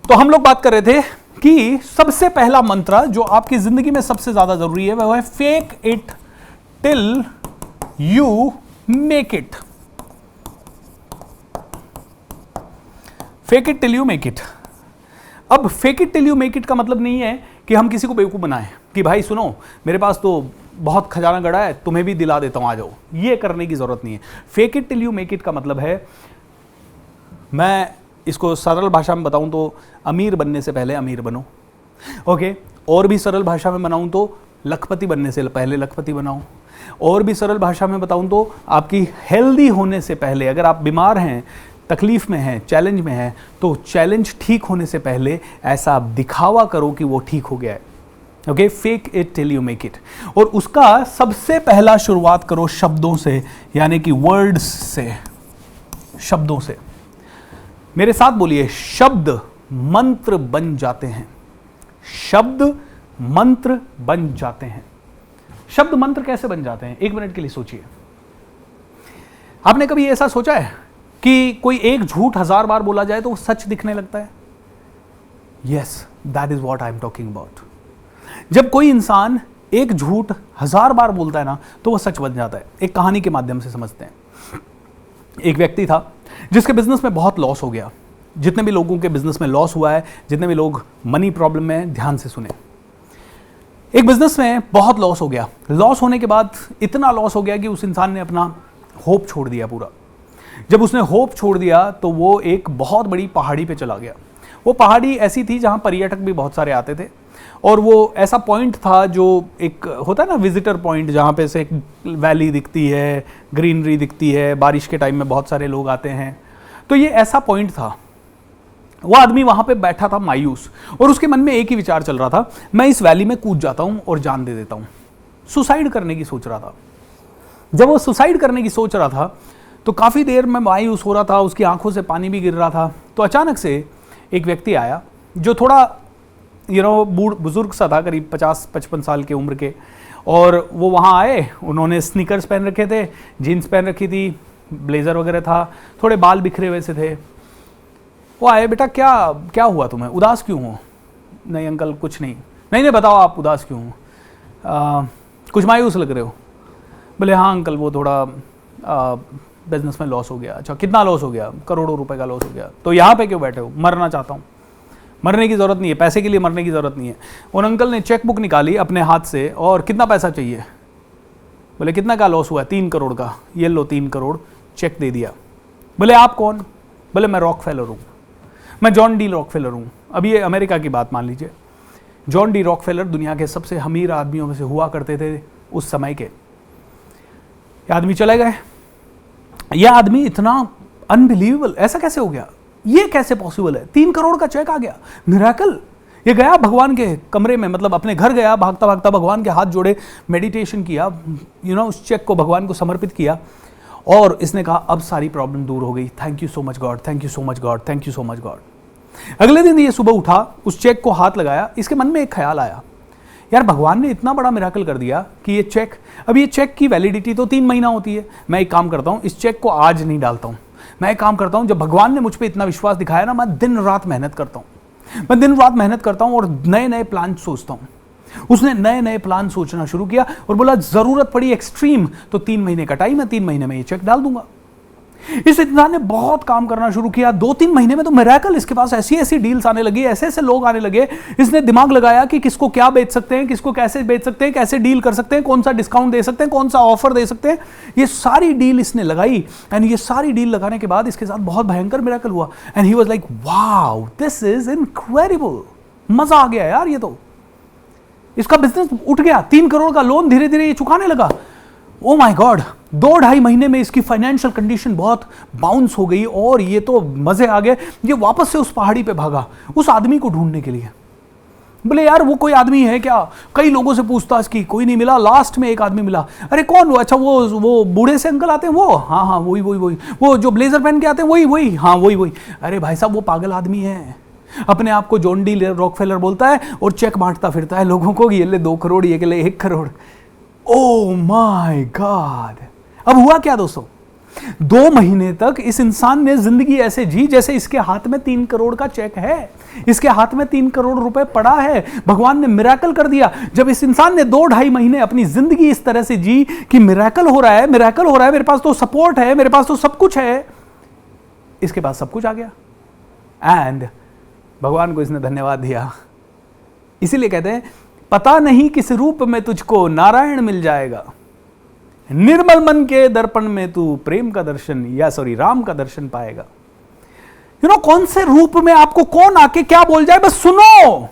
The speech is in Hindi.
तो हम लोग बात कर रहे थे कि सबसे पहला मंत्र जो आपकी जिंदगी में सबसे ज्यादा जरूरी है वह है fake it till you make it. Fake it till you make it. अब fake it till you make it का मतलब नहीं है कि हम किसी को बेवकूफ बनाएं कि भाई सुनो मेरे पास तो बहुत खजाना गड़ा है, तुम्हें भी दिला देता हूं, आ जाओ। ये करने की जरूरत नहीं है। Fake it till you make it का मतलब है, मैं इसको सरल भाषा में बताऊं तो अमीर बनने से पहले अमीर बनो। ओके, और भी सरल भाषा में बनाऊं तो लखपति बनने से पहले लखपति बनाओ। और भी सरल भाषा में बताऊं तो आपकी हेल्दी होने से पहले, अगर आप बीमार हैं, तकलीफ में हैं, चैलेंज में हैं, तो चैलेंज ठीक होने से पहले ऐसा दिखावा करो कि वो ठीक हो गया है। Okay, fake it till you make it. और उसका सबसे पहला शुरुआत करो शब्दों से, यानी कि वर्ड्स से, शब्दों से। मेरे साथ बोलिए, शब्द मंत्र बन जाते हैं। शब्द मंत्र बन जाते हैं। शब्द मंत्र कैसे बन जाते हैं? 1 मिनट के लिए सोचिए। आपने कभी ऐसा सोचा है कि कोई एक झूठ 1000 बार बोला जाए तो वो सच दिखने लगता है? Yes, that is what I am talking about. जब कोई इंसान एक झूठ 1000 बार बोलता है ना, तो वो सच बन जाता है। एक कहानी के माध्यम से समझते हैं। एक व्यक्ति था जिसके बिजनेस में बहुत लॉस हो गया। जितने भी लोगों के बिजनेस में लॉस हुआ है, जितने भी लोग मनी प्रॉब्लम में हैं, ध्यान से सुने। एक बिजनेस में बहुत लॉस हो गया। लॉस होने के बाद इतना लॉस हो गया कि उस इंसान ने अपना होप छोड़ दिया पूरा। जब उसने होप छोड़ दिया तो वो एक बहुत बड़ी पहाड़ी पे चला गया। वो पहाड़ी ऐसी थी जहां पर्यटक भी बहुत सारे आते थे, और वो ऐसा पॉइंट था जो एक होता है ना विजिटर पॉइंट, जहाँ पे से एक वैली दिखती है, ग्रीनरी दिखती है, बारिश के टाइम में बहुत सारे लोग आते हैं। तो ये ऐसा पॉइंट था। वो आदमी वहाँ पे बैठा था मायूस, और उसके मन में एक ही विचार चल रहा था, मैं इस वैली में कूद जाता हूँ और जान दे देता हूँ। सुसाइड करने की सोच रहा था। जब वो सुसाइड करने की सोच रहा था तो काफ़ी देर में मायूस हो रहा था, उसकी आंखों से पानी भी गिर रहा था। तो अचानक से एक व्यक्ति आया जो थोड़ा बुजुर्ग सा था, करीब 50-55 साल की उम्र के, और वो वहाँ आए। उन्होंने स्नीकर्स पहन रखे थे, जीन्स पहन रखी थी, ब्लेजर वगैरह था, थोड़े बाल बिखरे हुए से थे। वो आए, बेटा क्या क्या हुआ तुम्हें, उदास क्यों हो? नहीं अंकल कुछ नहीं। नहीं बताओ आप उदास क्यों हो? कुछ मायूस लग रहे हो। बोले हाँ अंकल, वो थोड़ा बिजनेस में लॉस हो गया। अच्छा कितना लॉस हो गया? करोड़ों रुपए का लॉस हो गया। तो यहाँ पे क्यों बैठे हो? मरना चाहता हूँ। मरने की ज़रूरत नहीं है, पैसे के लिए मरने की ज़रूरत नहीं है। उन अंकल ने चेक बुक निकाली अपने हाथ से, और कितना पैसा चाहिए? बोले कितना का लॉस हुआ? 3 करोड़ का। ये लो 3 करोड़, चेक दे दिया। बोले आप कौन? बोले मैं रॉकफेलर हूँ, मैं जॉन डी रॉकफेलर हूँ। अब ये अमेरिका की बात मान लीजिए। जॉन डी रॉकफेलर दुनिया के सबसे अमीर आदमियों में से हुआ करते थे उस समय के। ये आदमी चले गए। यह आदमी इतना अनबिलीवेबल, ऐसा कैसे हो गया? ये कैसे पॉसिबल है? 3 करोड़ का चेक आ गया, मिरेकल। ये गया भगवान के कमरे में, मतलब अपने घर गया, भागता भागता भगवान के हाथ जोड़े, मेडिटेशन किया, उस चेक को भगवान को समर्पित किया, और इसने कहा अब सारी प्रॉब्लम दूर हो गई। Thank you so much God, thank you so much God, thank you so much God. अगले दिन ये सुबह उठा, उस चेक को हाथ लगाया। इसके मन में एक ख्याल आया, यार भगवान ने इतना बड़ा मिराकल कर दिया कि ये चेक की वैलिडिटी तो 3 महीना होती है। मैं एक काम करता हूँ, इस चेक को आज नहीं डालता हूँ। मैं एक काम करता हूँ, जब भगवान ने मुझ पर इतना विश्वास दिखाया ना, मैं दिन रात मेहनत करता हूँ। मैं दिन रात मेहनत करता हूँ और नए नए प्लान सोचता हूँ। उसने नए नए प्लान सोचना शुरू किया और बोला जरूरत पड़ी एक्सट्रीम तो 3 महीने का टाइम है, 3 महीने में ये चेक डाल दूंगा। इस इंसान ने बहुत काम करना शुरू किया। 2-3 महीने में तो मिरेकल, इसके पास ऐसी ऐसी डील्स आने लगी, ऐसे ऐसे लोग आने लगे। इसने दिमाग लगाया कि किसको क्या बेच सकते हैं, किसको कैसे बेच सकते हैं, कैसे डील कर सकते हैं, कौन सा डिस्काउंट दे सकते हैं, कौन सा ऑफर दे सकते हैं। ये सारी डील इसने लगाई, एंड ये सारी डील लगाने के बाद इसके साथ बहुत भयंकर मिरेकल हुआ। And he was like wow, this is incredible. मजा आ गया यार, ये तो इसका बिजनेस उठ गया। 3 करोड़ का लोन धीरे धीरे ये चुकाने लगा। ओ माय गॉड, 2-2.5 महीने में इसकी फाइनेंशियल कंडीशन बहुत बाउंस हो गई और ये तो मजे आ गए। ये वापस से उस पहाड़ी पे भागा उस आदमी को ढूंढने के लिए। बोले यार वो कोई आदमी है क्या? कई लोगों से पूछताछ की, कोई नहीं मिला। लास्ट में एक आदमी मिला। अरे कौन वो? अच्छा वो बूढ़े से अंकल आते हैं वो? हाँ वही वो जो ब्लेजर पहन के आते हैं वही। हाँ वही। अरे भाई साहब वो पागल आदमी है, अपने आप को जॉन डी रॉकफेलर बोलता है और चेक बांटता फिरता है लोगों को, ये ले 2 करोड़, ये के ले 1 करोड़। Oh my God. अब हुआ क्या दोस्तों, 2 महीने तक इस इंसान ने जिंदगी ऐसे जी जैसे इसके हाथ में 3 करोड़ का चेक है, इसके हाथ में 3 करोड़ रुपए पड़ा है। भगवान ने मिरेकल कर दिया। जब इस इंसान ने 2-2.5 महीने अपनी जिंदगी इस तरह से जी कि मिरेकल हो रहा है, मिरेकल हो रहा है, मेरे पास तो सपोर्ट है, मेरे पास तो सब कुछ है, इसके पास सब कुछ आ गया एंड भगवान को इसने धन्यवाद दिया। इसीलिए कहते हैं पता नहीं किस रूप में तुझको नारायण मिल जाएगा, निर्मल मन के दर्पण में तू प्रेम का दर्शन राम का दर्शन पाएगा। कौन से रूप में आपको कौन आके क्या बोल जाए, बस सुनो।